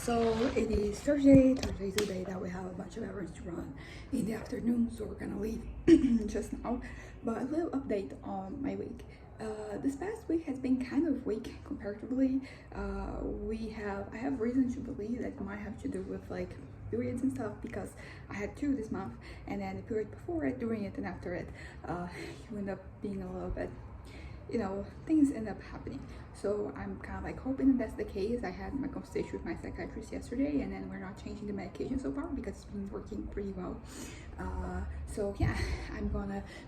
So it is Thursday. Thursday is the day that we have a bunch of errands to run in the afternoon. So we're gonna leave just now. But a little update on my week. This past week has been kind of weak comparatively. I have reason to believe that it might have to do with like periods and stuff because I had two this month, and then the period before it, during it, and after it, you end up being a little bit, things end up happening. So I'm kind of like hoping that that's the case. I had my conversation with my psychiatrist yesterday, and then we're not changing the medication so far because it's been working pretty well. So yeah,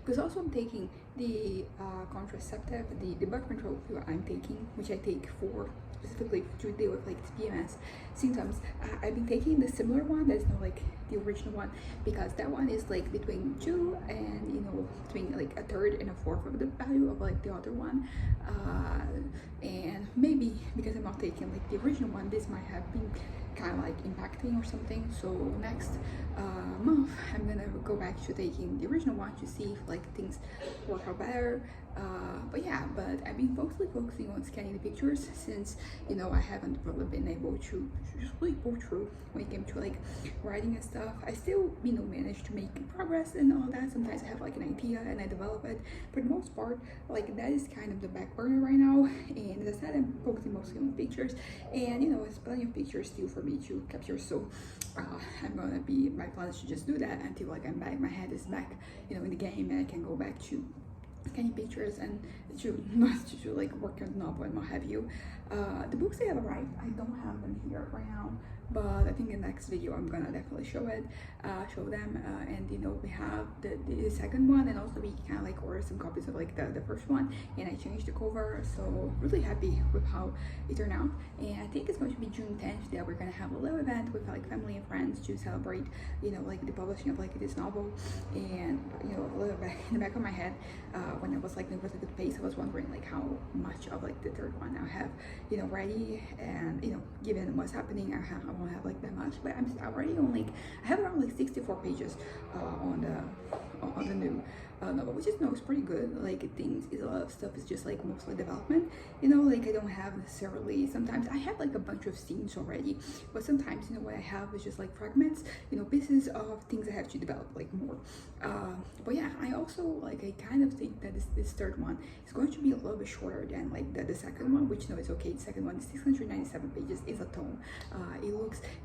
because also I'm taking the contraceptive, the birth control pill I'm taking, which I take for specifically to deal with like PMS symptoms. I've been taking the similar one that's not like the original one, because that one is like between 2 and between like a third and a fourth of the value of like the other one, and maybe because I'm not taking like the original one, this might have been kind of like impacting or something. So next month I'm gonna go back to taking the original one to see if like things work out better. But I've been mostly focusing on scanning the pictures since I haven't really been able to just really go through when it came to like writing and stuff. I still manage to make progress and all that. Sometimes I have like an idea and I develop it. For the most part, like that is kind of the back burner right now, and as I said, I'm focusing mostly on pictures, and there's plenty of pictures still for me to capture. So my plan is to just do that until like I'm back, my head is back in the game, and I can go back to scanning pictures and to like work on the novel and what have you. The books they have arrived, I don't have them here right now, but I think in the next video I'm gonna definitely show them, and we have the second one, and also we kind of like ordered some copies of like the first one, and I changed the cover, so really happy with how it turned out. And I think it's going to be June 10th that we're gonna have a little event with like family and friends to celebrate like the publishing of like this novel. And a little bit in the back of my head, when I was like in a good pace, I was wondering like how much of like the third one I have ready, and given what's happening, I won't have like that much, but I'm already on like I have around like 64 pages on the new novel, which is it's pretty good. Like things is a lot of stuff is just like mostly development, like I don't have necessarily, sometimes I have like a bunch of scenes already, but sometimes what I have is just like fragments, pieces of things I have to develop like more. But yeah, I also like I kind of think that this third one is going to be a little bit shorter than like the second one, which it's okay. The second one is 697 pages, is a tome. It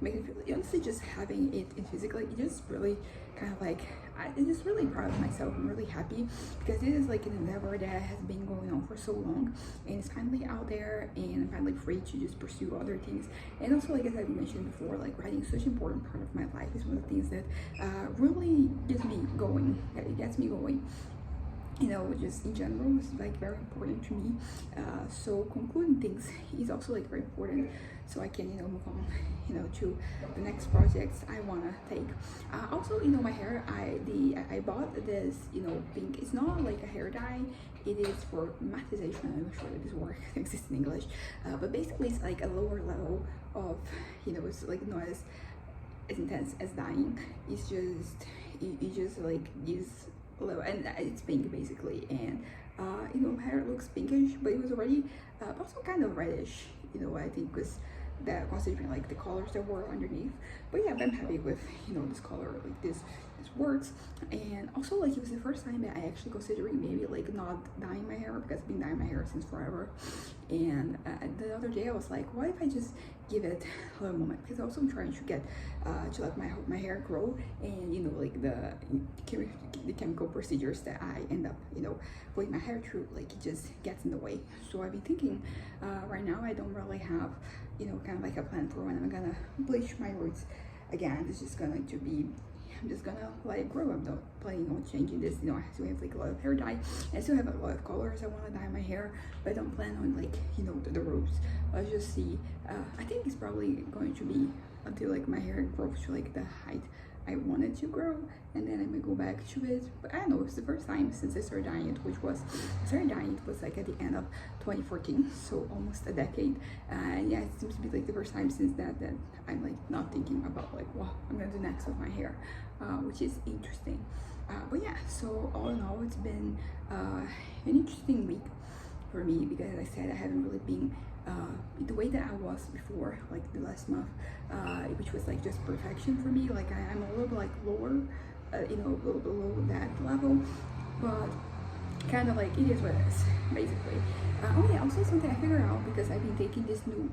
makes me feel, honestly, just having it in physically, it just really kind of like, I'm just really proud of myself. I'm really happy because this is like an endeavor that has been going on for so long, and it's finally out there, and I'm finally free to just pursue other things. And also, like as I mentioned before, like writing is such an important part of my life. It's one of the things that really gets me going. It gets me going. Just in general, it's like very important to me. So concluding things is also like very important, so I can move on to the next projects I want to take. Also, my hair, I bought this pink, it's not like a hair dye, it is for mattization. I'm not sure that this word exists in English, but basically it's like a lower level of it's like not as intense as dyeing. It's just it just like gives low, and it's pink basically, and hair looks pinkish, but it was already also kind of reddish, I think, because that, considering like the colors that were underneath. But yeah, I'm happy with this color, like this works. And also, like, it was the first time that I actually considering maybe like not dyeing my hair, because I've been dyeing my hair since forever. And the other day I was like, what if I just give it a little moment, because also I'm trying to get to let my hair grow, and like the chemical procedures that I end up putting my hair through, like it just gets in the way. So I've been thinking right now I don't really have kind of like a plan for when I'm gonna bleach my roots again. It's just going to be, I'm just gonna let it grow. I'm not planning on changing this. I still have like a lot of hair dye. I still have a lot of colors I want to dye my hair, but I don't plan on like the roots. I'll just see. I think it's probably going to be until like my hair grows to like the height I wanted to grow, and then I may go back to it. But I don't know, it's the first time since I started dyeing it, was like at the end of 2014, so almost a decade. Yeah, it seems to be like the first time since that I'm like not thinking about like what I'm gonna do next with my hair, which is interesting. But yeah, so all in all, it's been an interesting week for me, because as I said, I haven't really been the way that I was before, like the last month, which was like just perfection for me. Like I'm a little bit like lower, a little below that level, but kind of like it is what it is, basically. Oh yeah, also something I figured out because I've been taking this new,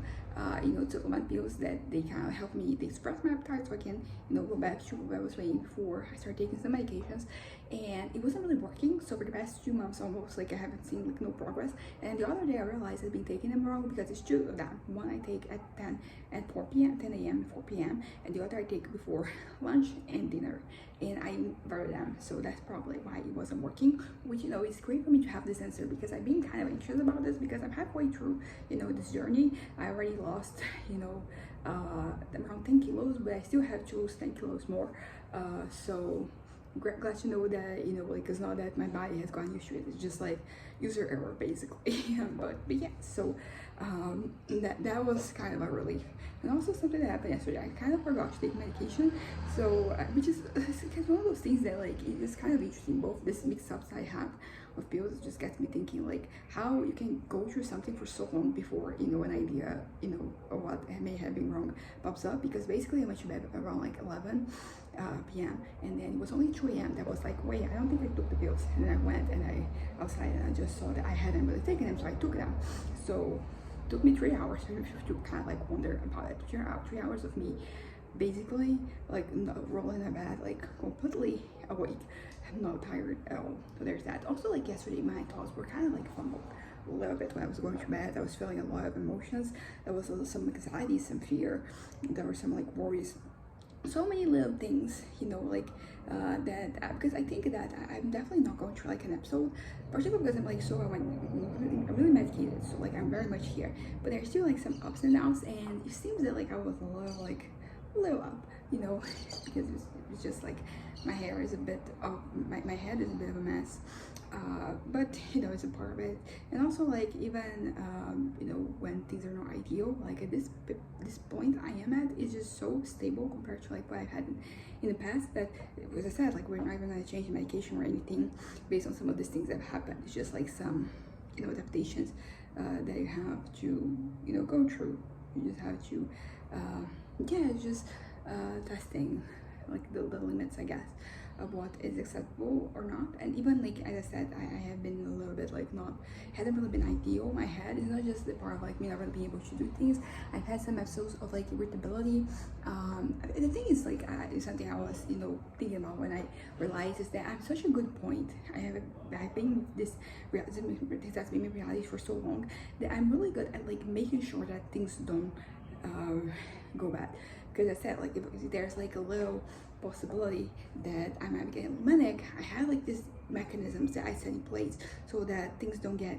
supplement pills that they kind of help me, they suppress my appetite so I can, go back to what I was weighing before I started taking some medications. And it wasn't really working, so for the past 2 months almost, like I haven't seen like no progress. And the other day I realized I've been taking them wrong because it's two of them. One I take at 4 p.m., 10 a.m. and 4 p.m. and the other I take before lunch and dinner. And I inverted them, so that's probably why it wasn't working, which is great for me to have this answer because I've been kind of anxious about this because I'm halfway through this journey. I already lost around 10 kilos, but I still have to lose 10 kilos more, so glad to know that it's not that my body has gotten used to it, it's just like user error basically. but yeah, so that was kind of a relief. And also something that happened yesterday, I kind of forgot to take medication, so which is it's one of those things that like it is kind of interesting. Both this mixed ups I have of pills just gets me thinking like how you can go through something for so long before an idea of what may have been wrong pops up. Because basically I went to bed around like 11 p.m. and then it was only 2 a.m. that was like, wait, I don't think I took the pills. And then I went and I outside and I just saw that I hadn't really taken them, so I took them. So it took me 3 hours to kind of like wonder about it. 3 hours of me basically like rolling in bed, like completely awake. I'm not tired at all. So there's that. Also, like yesterday my thoughts were kind of like fumbled a little bit when I was going to bed. I was feeling a lot of emotions. There was some anxiety, some fear, there were some like worries, so many little things, that because I think that I'm definitely not going through like an episode, particularly because I'm like I'm really medicated, so like I'm very much here, but there's still like some ups and downs, and it seems that like I was a little up, because it's just like my hair is a bit of my head is a bit of a mess, but it's a part of it. And also like even when things are not ideal, like at this point I am at is just so stable compared to like what I've had in the past, that as I said, like we're not even going to change the medication or anything based on some of these things that have happened. It's just like some adaptations that you have to go through. You just have to yeah, it's just testing like the limits, I guess, of what is acceptable or not. And even like as I said, I have been a little bit like hasn't really been ideal. My head is not just the part of like me not really being able to do things. I've had some episodes of like irritability. The thing is like it's something I was thinking about when I realized is that I'm such a good point. I've been this that's been my reality for so long that I'm really good at like making sure that things don't go bad. Because I said, like, if there's like a little possibility that I might be getting manic, I have like these mechanisms that I set in place so that things don't get,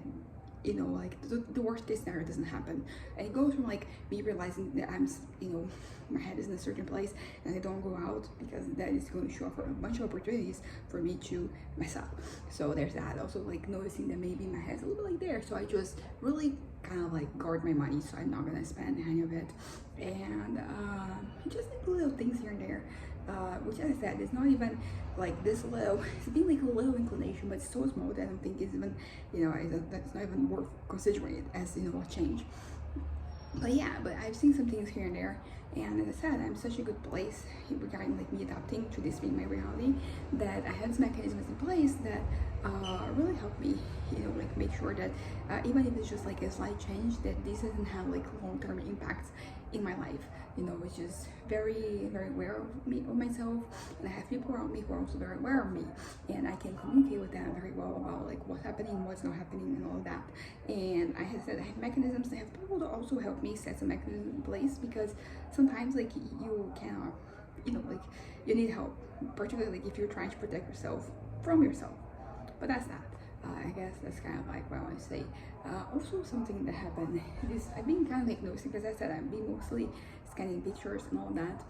like the worst case scenario doesn't happen. And it goes from like me realizing that I'm, my head is in a certain place and I don't go out because that is going to show up for a bunch of opportunities for me to mess up. So there's that. Also like noticing that maybe my head's a little bit like there, so I just really kind of like guard my money, so I'm not gonna spend any of it. And just like little things here and there, which as I said, it's not even like this little, it's been like a little inclination, but it's so small that I don't think it's even, that's not even worth considering it as, a change. But yeah, but I've seen some things here and there, and as I said, I'm such a good place regarding like me adapting to this being my reality, that I have mechanisms in place that really help me, like make sure that even if it's just like a slight change, that this doesn't have like long-term impacts in my life. It's just very, very aware of me, of myself, and I have people around me who are also very aware of me, and I can communicate with them very well about like what's happening, what's not happening, and all of that. And I have said I have mechanisms. I have people to also help me set some mechanisms in place, because sometimes like you cannot, like you need help, particularly like if you're trying to protect yourself from yourself. But that's that. I guess that's kind of like what I want to say. Also, something that happened is I've been kind of like noticing, because I said I've been mostly scanning pictures and all that,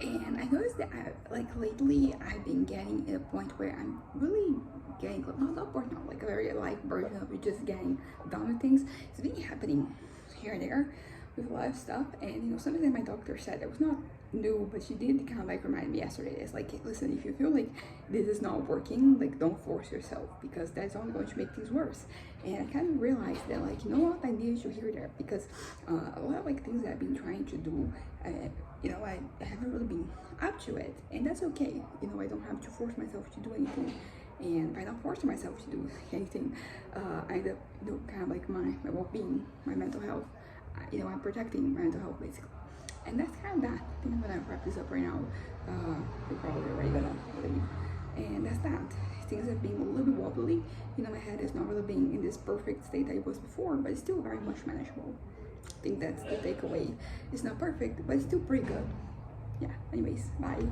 and I noticed that like lately I've been getting at a point where I'm really getting not burnout, like a very light version of it, just getting done with things. It's been happening here and there, with a lot of stuff. And something that my doctor said that was not new, but she did kind of like remind me yesterday. It's like, listen, if you feel like this is not working, like don't force yourself, because that's only going to make things worse. And I kind of realized that, like, what, I needed to hear that, because a lot of like things that I've been trying to do, I haven't really been up to it, and that's okay. I don't have to force myself to do anything. And by not forcing myself to do anything, I end up, kind of like my well-being, my mental health. I'm protecting my mental health basically, and that's kind of that. I think I'm gonna wrap this up right now. We're probably already gonna leave, and that's that. Things have been a little bit wobbly. My head is not really being in this perfect state that it was before, but it's still very much manageable. I think that's the takeaway. It's not perfect, but it's still pretty good. Yeah. Anyways, bye.